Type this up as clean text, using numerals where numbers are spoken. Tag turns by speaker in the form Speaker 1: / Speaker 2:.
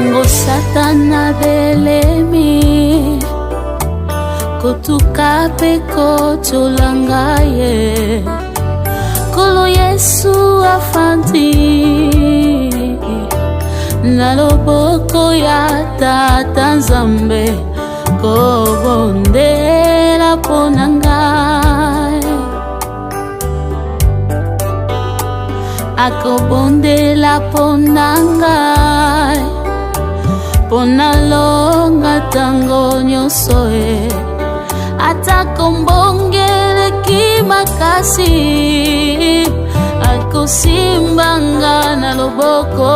Speaker 1: Tango Satana belemi kotuka pe kotolangaye kolo Yesu afandi na loboko ya Tata Nzambe kobondela pona ngai akobondela pona ngai pona longa tango nyonso atakombongeleki makasi akosimbanga na loboko